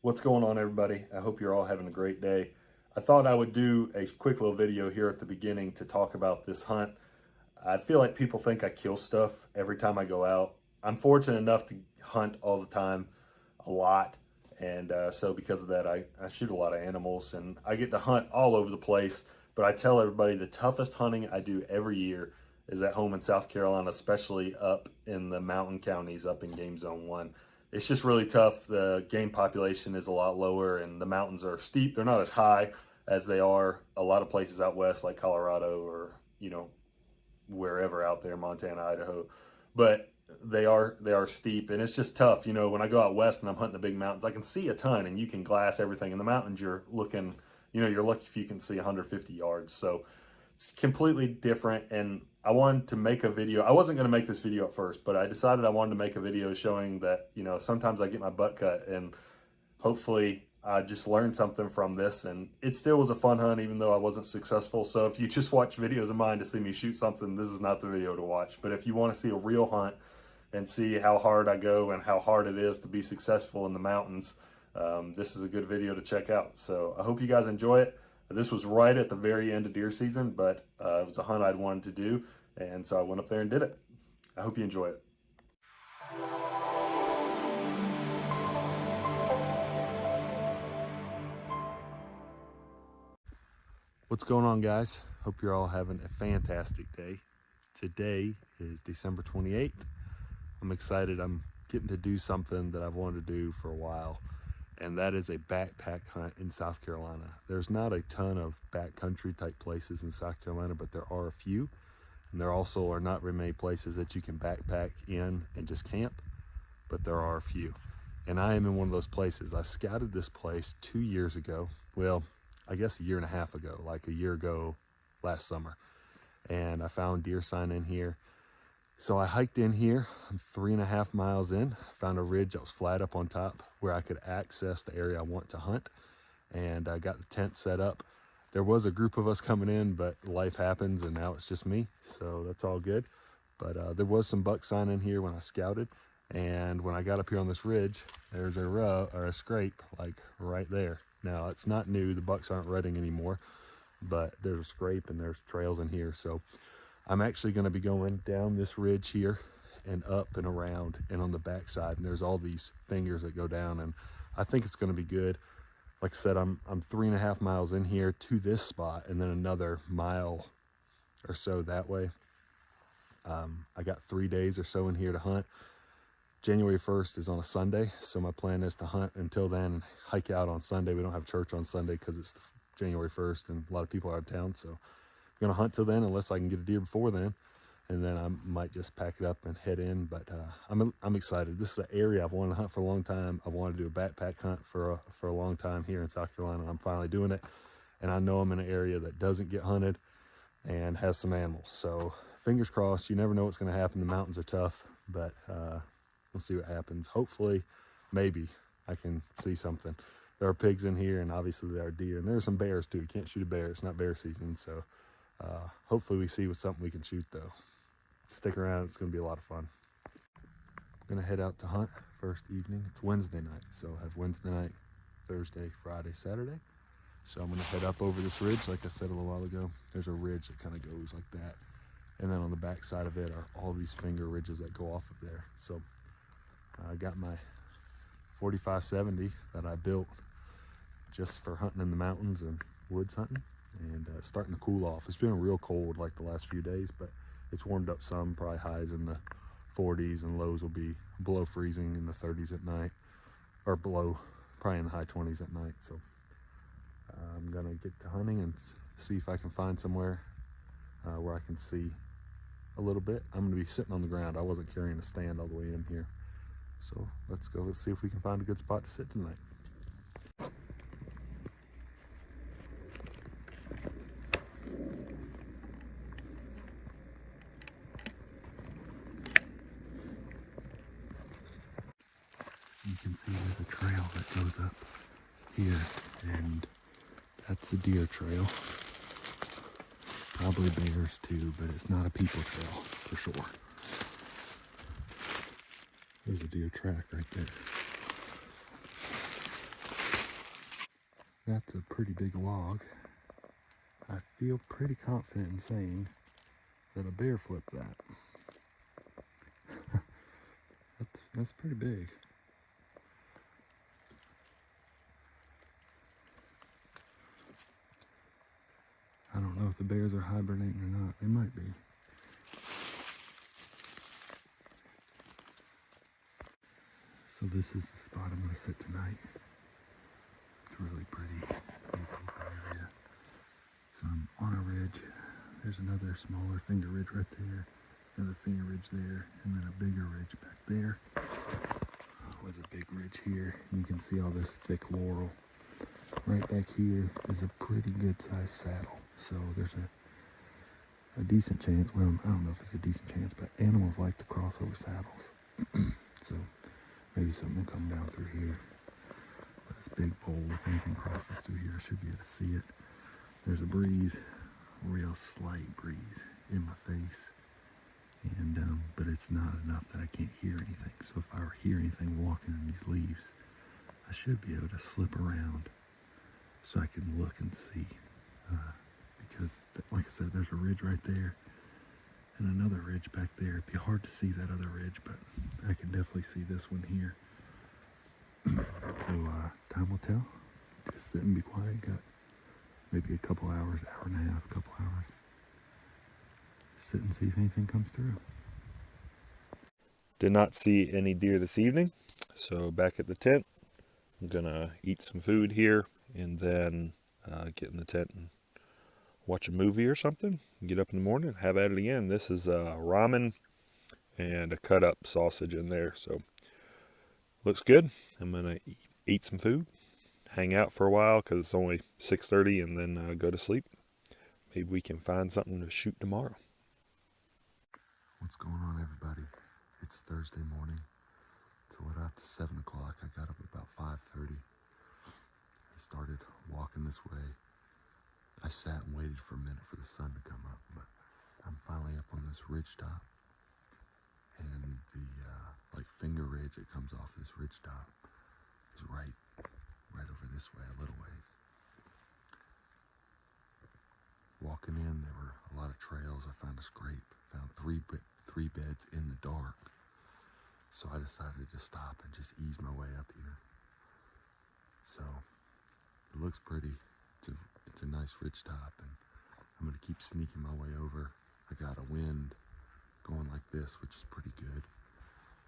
What's going on, everybody? I hope you're all having a great day. I thought I would do a quick little video here at the beginning to talk about this hunt. I feel like people think I kill stuff every time I go out. I'm fortunate enough to hunt all the time, a lot. And so because of that, I shoot a lot of animals and I get to hunt all over the place. But I tell everybody the toughest hunting I do every year is at home in South Carolina, especially up in the mountain counties, up in Game Zone 1. It's just really tough. The game population is a lot lower and the mountains are steep. They're not as high as they are a lot of places out west like Colorado or, wherever out there, Montana, Idaho. But they are steep and it's just tough. When I go out west and I'm hunting the big mountains, I can see a ton and you can glass everything. In the mountains, you're looking, you're lucky if you can see 150 yards. So it's completely different. And I wanted to make a video. I wasn't going to make this video at first, but I decided I wanted to make a video showing that, sometimes I get my butt cut and hopefully I just learned something from this. And it still was a fun hunt, even though I wasn't successful. So if you just watch videos of mine to see me shoot something, this is not the video to watch. But if you want to see a real hunt and see how hard I go and how hard it is to be successful in the mountains, this is a good video to check out. So I hope you guys enjoy it. This was right at the very end of deer season, but it was a hunt I'd wanted to do, and so I went up there and did it. I hope you enjoy it. What's going on, guys? Hope you're all having a fantastic day. Today is December 28th. I'm excited. I'm getting to do something that I've wanted to do for a while, and that is a backpack hunt in South Carolina. There's not a ton of backcountry type places in South Carolina, but there are a few, and there also are not very many places that you can backpack in and just camp, but there are a few. And I am in one of those places. I scouted this place 2 years ago. Well, I guess a year and a half ago, like a year ago last summer. And I found deer sign in here. So I hiked in here. I'm 3.5 miles in, found a ridge that was flat up on top where I could access the area I want to hunt. And I got the tent set up. There was a group of us coming in, but life happens and now it's just me. So that's all good. But there was some buck sign in here when I scouted. And when I got up here on this ridge, there's a row or a scrape like right there. Now it's not new, the bucks aren't rutting anymore, but there's a scrape and there's trails in here. So I'm actually going to be going down this ridge here and up and around and on the back side, and there's all these fingers that go down, and I think it's going to be good. Like I said, I'm 3.5 miles in here to this spot and then another mile or so that way. I got 3 days or so in here to hunt. January 1st is on a Sunday, so my plan is to hunt until then and hike out on Sunday. We don't have church on Sunday because it's January 1st and a lot of people are out of town, so I'm gonna hunt till then unless I can get a deer before then, and then I might just pack it up and head in. But I'm excited. This is an area I've wanted to hunt for a long time. I wanted to do a backpack hunt for a long time here in South Carolina. I'm finally doing it, and I know I'm in an area that doesn't get hunted and has some animals. So fingers crossed. You never know what's going to happen. The mountains are tough, but we'll see what happens. Hopefully, maybe I can see something. There are pigs in here, and obviously there are deer, and there's some bears too. You can't shoot a bear. It's not bear season, so hopefully we see with something we can shoot though. Stick around. It's going to be a lot of fun. I'm going to head out to hunt first evening. It's Wednesday night, so I have Wednesday night, Thursday, Friday, Saturday. So I'm going to head up over this ridge, like I said a little while ago. There's a ridge that kind of goes like that, and then on the back side of it are all these finger ridges that go off of there. So I got my 4570 that I built just for hunting in the mountains and woods hunting, and it's starting to cool off. It's been real cold like the last few days, but it's warmed up some. Probably highs in the 40s and lows will be below freezing in the 30s at night, or below, probably in the high 20s at night. So I'm gonna get to hunting and see if I can find somewhere where I can see a little bit. I'm gonna be sitting on the ground. I wasn't carrying a stand all the way in here. So let's go. Let's see if we can find a good spot to sit tonight. So you can see there's a trail that goes up here, and that's a deer trail. Probably bears too, but it's not a people trail for sure. There's a deer track right there. That's a pretty big log. I feel pretty confident in saying that a bear flipped that. That's pretty big. I don't know if the bears are hibernating or not. They might be. So this is the spot I'm going to sit tonight. It's really pretty, big open area. So I'm on a ridge. There's another smaller finger ridge right there, another finger ridge there, and then a bigger ridge back there. With a big ridge here. You can see all this thick laurel. Right back here is a pretty good sized saddle. So there's a decent chance, well, I don't know if it's a decent chance, but animals like to cross over saddles. So maybe something will come down through here. This big pole, if anything crosses through here, I should be able to see it. There's a breeze, real slight breeze in my face. And but it's not enough that I can't hear anything. So if I were to hear anything walking in these leaves, I should be able to slip around so I can look and see. Because, like I said, there's a ridge right there and another ridge back there. It'd be hard to see that other ridge, but I can definitely see this one here. So time will tell. Just sit and be quiet. Got maybe a couple hours, hour and a half, couple hours. Sit and see if anything comes through. Did not see any deer this evening, so back at the tent. I'm gonna eat some food here and then get in the tent and watch a movie or something. Get up in the morning and have at it again. This is ramen and a cut up sausage in there, so looks good. I'm gonna eat some food, hang out for a while because it's only 6:30, and then go to sleep. Maybe we can find something to shoot tomorrow. What's going on, everybody? It's Thursday morning. It's a little after 7 o'clock. I got up about 5:30. I started walking this way. I sat and waited for a minute for the sun to come up, but I'm finally up on this ridge top. And the finger ridge that comes off this ridge top is right over this way, a little ways. Walking in, there were a lot of trails. I found a scrape. Found three beds in the dark. So I decided to stop and just ease my way up here. So it looks pretty. It's a nice ridge top, and I'm gonna keep sneaking my way over. I got a wind going like this, which is pretty good.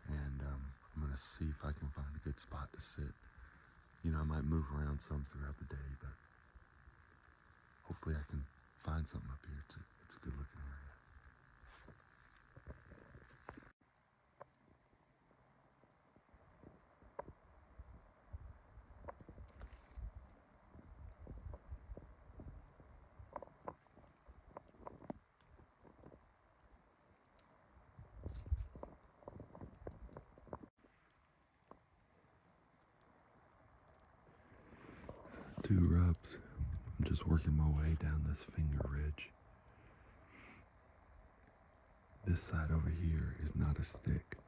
And I'm gonna see if I can find a good spot to sit. You know, I might move around some throughout the day, but hopefully I can find something up here. It's a good looking area. Two rubs. I'm just working my way down this finger ridge. This side over here is not as thick,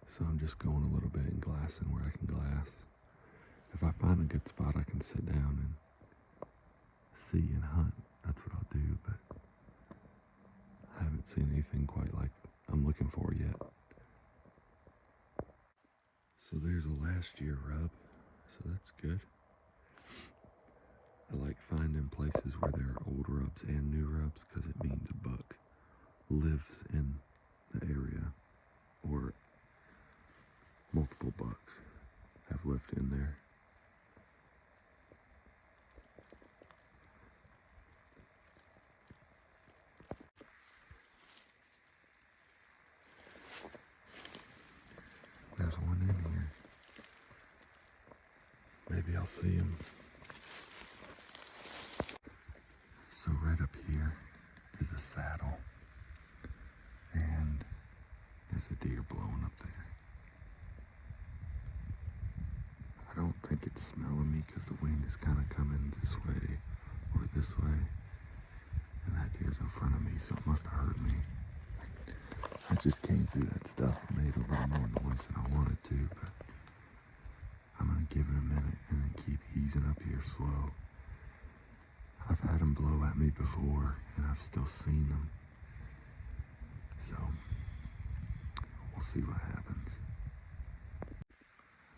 so I'm just going a little bit and glassing where I can glass. If I find a good spot, I can sit down and see and hunt. That's what I'll do, but I haven't seen anything quite like I'm looking for yet. So there's a last year rub, so that's good. I like finding places where there are old rubs and new rubs because it means a buck lives in the area, or multiple bucks have lived in there. There's one in here. Maybe I'll see him. So right up here is a saddle, and there's a deer blowing up there. I don't think it's smelling me because the wind is kind of coming this way or this way, and that deer's in front of me, so it must have heard me. I just came through that stuff and made a little more noise than I wanted to, but I'm gonna give it a minute and then keep easing up here slow. I've had them blow at me before, and I've still seen them. So, we'll see what happens.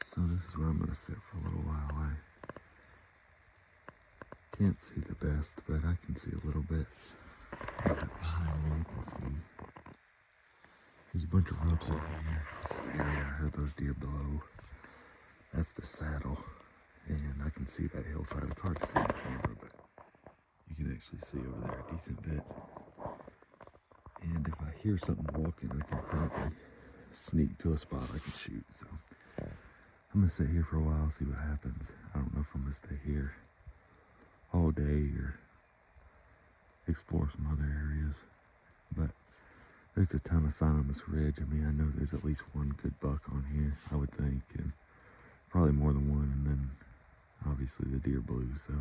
So this is where I'm going to sit for a little while. I can't see the best, but I can see a little bit. Right behind me, you can see there's a bunch of rubs over here. This is the area I heard those deer blow. That's the saddle, and I can see that hillside. It's hard to see on camera, but you can actually see over there a decent bit. And if I hear something walking, I can probably sneak to a spot I can shoot. So I'm gonna sit here for a while, see what happens. I don't know if I'm gonna stay here all day or explore some other areas, but there's a ton of sign on this ridge. I mean, I know there's at least one good buck on here, I would think, and probably more than one, and then obviously the deer blew. So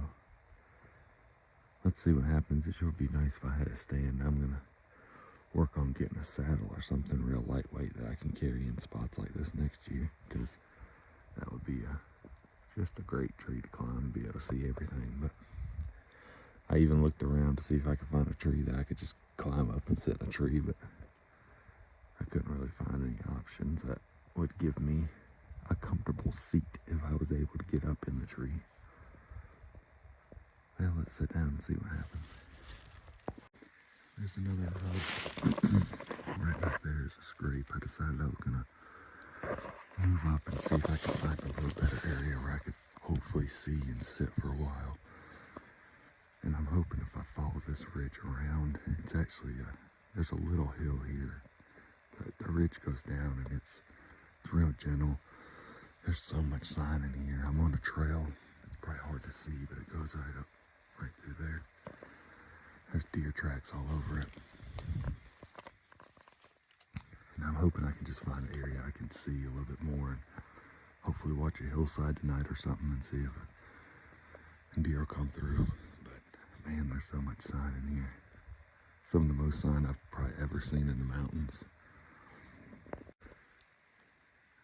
let's see what happens. It sure would be nice if I had a stand. I'm gonna work on getting a saddle or something real lightweight that I can carry in spots like this next year, because that would be just a great tree to climb and be able to see everything. But I even looked around to see if I could find a tree that I could just climb up and sit in a tree, but I couldn't really find any options that would give me a comfortable seat if I was able to get up in the tree. Well, let's sit down and see what happens. There's another rub. Right back there is a scrape. I decided I was gonna move up and see if I could find a little better area where I could hopefully see and sit for a while. And I'm hoping if I follow this ridge around, it's actually there's a little hill here, but the ridge goes down and it's real gentle. There's so much sign in here. I'm on a trail. It's probably hard to see, but it goes right through there. There's deer tracks all over it. And I'm hoping I can just find an area I can see a little bit more and hopefully watch a hillside tonight or something and see if a deer will come through. But man, there's so much sign in here. Some of the most sign I've probably ever seen in the mountains.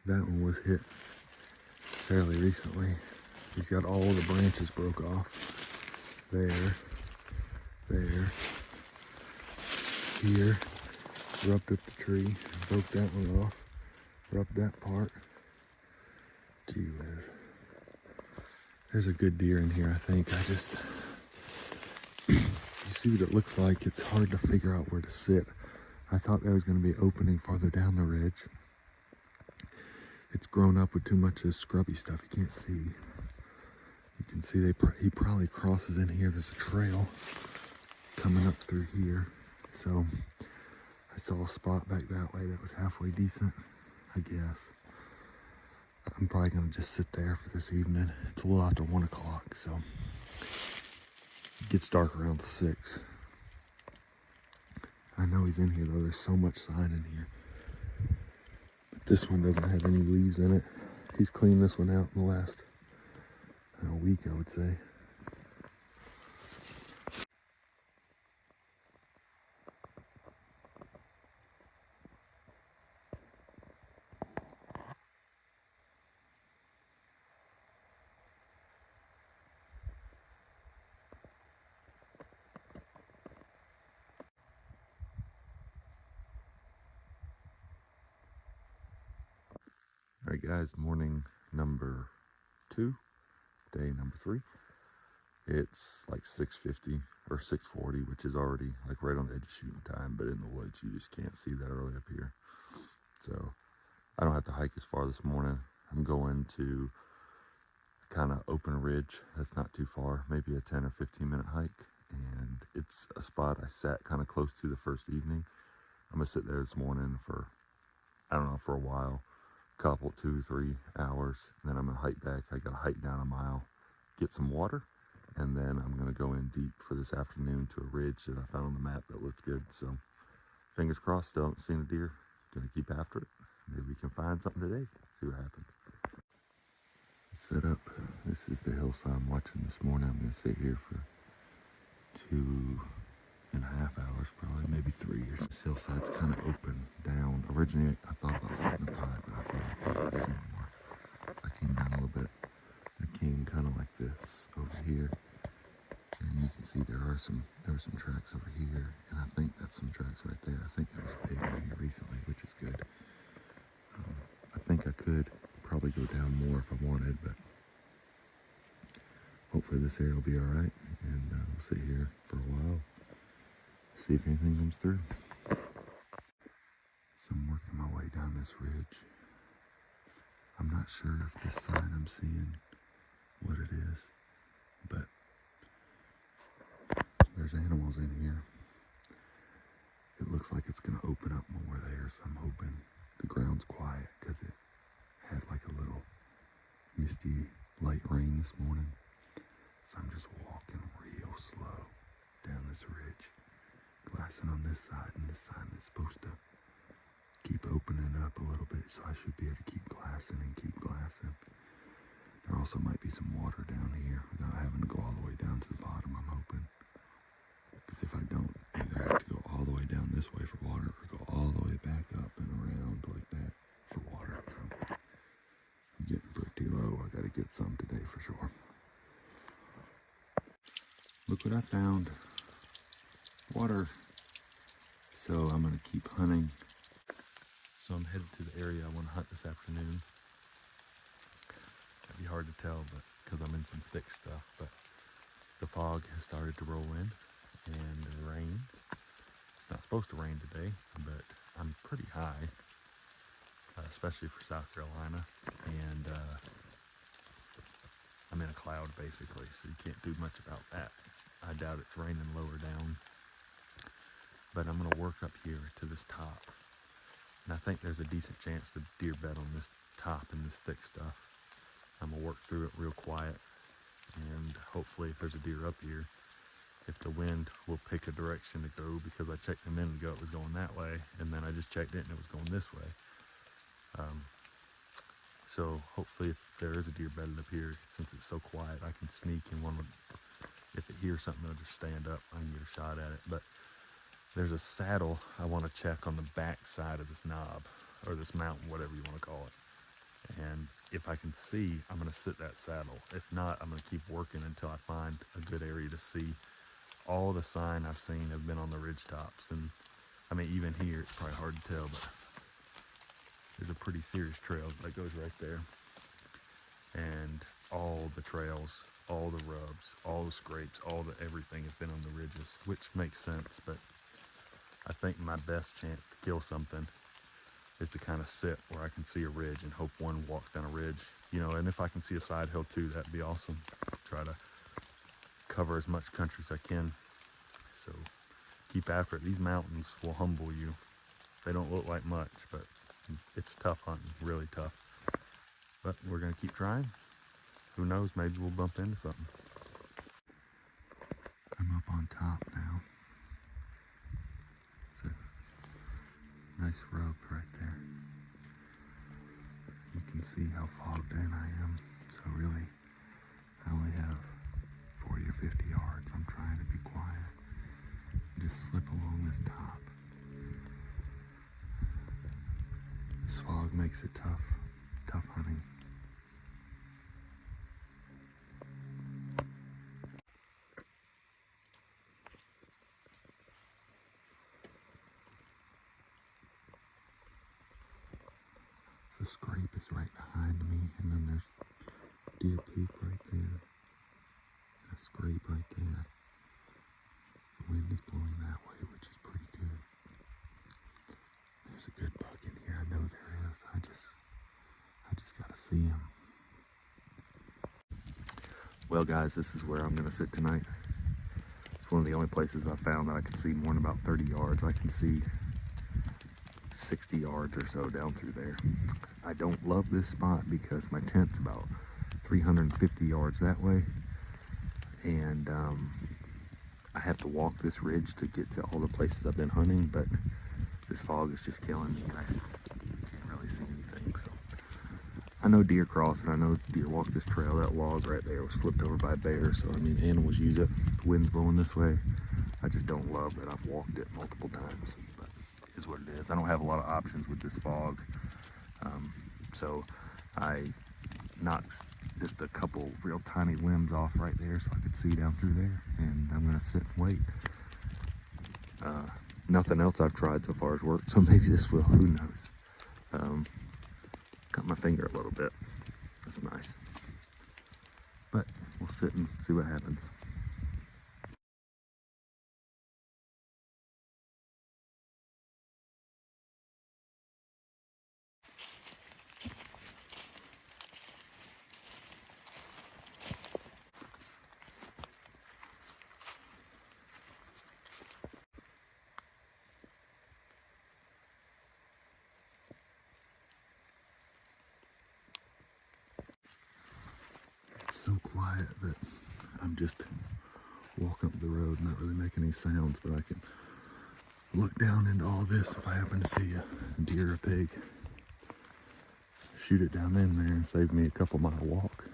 That one was hit fairly recently. He's got all the branches broke off. There, here, rubbed up the tree, broke that one off, rubbed that part. Gee whiz. There's a good deer in here, I think. You see what it looks like. It's hard to figure out where to sit. I thought there was going to be an opening farther down the ridge. It's grown up with too much of this scrubby stuff. You can't see. You can see he probably crosses in here. There's a trail coming up through here. So I saw a spot back that way that was halfway decent, I guess. I'm probably going to just sit there for this evening. It's a little after 1 o'clock, so it gets dark around 6. I know he's in here though. There's so much sign in here. But this one doesn't have any leaves in it. He's cleaned this one out in the last week, I would say. All right, guys, morning number 2, day number 3. It's like 6:50 or 6:40, which is already like right on the edge of shooting time, but in the woods, you just can't see that early up here. So I don't have to hike as far this morning. I'm going to kind of open ridge that's not too far, maybe a 10 or 15 minute hike. And it's a spot I sat kind of close to the first evening. I'm gonna sit there this morning for, I don't know, for a while. Couple 2-3 hours, and then I'm gonna hike back. I gotta hike down a mile, get some water, and then I'm gonna go in deep for this afternoon to a ridge that I found on the map that looked good. So fingers crossed, still haven't seen a deer. Gonna keep after it. Maybe we can find something today. See what happens. Set up. This is the hillside I'm watching this morning. I'm gonna sit here for 2.5 hours, probably, maybe 3. This hillside's kind of open down. Originally, I thought about sitting up high, but I feel like I could see more. I came down a little bit. I came kind of like this over here, and you can see there were some tracks over here, and I think that's some tracks right there. I think there was a pig in here recently, which is good. I think I could probably go down more if I wanted, but hopefully this area will be all right, and we'll sit here for a while, see if anything comes through. So I'm working my way down this ridge. I'm not sure if this sign I'm seeing what it is, but there's animals in here. It looks like it's gonna open up more there, so I'm hoping the ground's quiet because it had like a little misty light rain this morning. So I'm just walking real slow down this ridge, glassing on this side, and this side is supposed to keep opening up a little bit, so I should be able to keep glassing and keep glassing. There also might be some water down here without having to go all the way down to the bottom, I'm hoping. Because if I don't, either have to go all the way down this way for water or go all the way back up and around like that for water. So I'm getting pretty low. I gotta get some today for sure. Look what I found. Water. So I'm gonna keep hunting. So I'm headed to the area I want to hunt this afternoon. That'd be hard to tell, but because I'm in some thick stuff, but the fog has started to roll in and the rain. It's not supposed to rain today, but I'm pretty high, especially for South Carolina, and I'm in a cloud basically, so you can't do much about that. I doubt it's raining lower down, but I'm gonna work up here to this top, and I think there's a decent chance the deer bed on this top and this thick stuff. I'm gonna work through it real quiet, and hopefully if there's a deer up here, if the wind will pick a direction to go, because I checked a minute ago it was going that way, and then I just checked it and it was going this way. So hopefully if there is a deer bedded up here, since it's so quiet, I can sneak, and if it hears something, it'll just stand up. I can get a shot at it. But there's a saddle I want to check on the back side of this knob, or this mountain, whatever you want to call it. And if I can see, I'm going to sit that saddle. If not, I'm going to keep working until I find a good area to see. All the sign I've seen have been on the ridge tops, and I mean, even here it's probably hard to tell, but there's a pretty serious trail that goes right there. And all the trails, all the rubs, all the scrapes, all the everything has been on the ridges, which makes sense, but I think my best chance to kill something is to kind of sit where I can see a ridge and hope one walks down a ridge, you know, and if I can see a side hill too, that'd be awesome. Try to cover as much country as I can. So keep after it. These mountains will humble you. They don't look like much, but it's tough hunting, really tough. But we're gonna keep trying. Who knows, maybe we'll bump into something. I'm up on top now. It's a nice rub right there. You can see how fogged in I am. So really, I only have 40 or 50 yards. I'm trying to be quiet. Just slip along this top. This fog makes it tough hunting. The scrape is right behind me, and then there's deer poop right there, and a scrape right there. The wind is blowing that way, which is pretty good. There's a good buck in here, I know there is. I just gotta see him. Well guys, this is where I'm gonna sit tonight. It's one of the only places I found that I can see more than about 30 yards. I can see 60 yards or so down through there. I don't love this spot because my tent's about 350 yards that way, and I have to walk this ridge to get to all the places I've been hunting, but this fog is just killing me. I can't really see anything, so I know deer cross, and I know deer walk this trail. That log right there was flipped over by a bear, so I mean, animals use it. The wind's blowing this way. I just don't love that I've walked it multiple times, but it is what it is. I don't have a lot of options with this fog, so I knocked just a couple real tiny limbs off right there so I could see down through there, and I'm gonna sit and wait. Nothing else I've tried so far has worked, so maybe this will, who knows. Cut my finger a little bit, that's nice. But we'll sit and see what happens. It's so quiet that I'm just walking up the road, not really making any sounds, but I can look down into all this if I happen to see a deer or a pig. Shoot it down in there and save me a couple mile walk.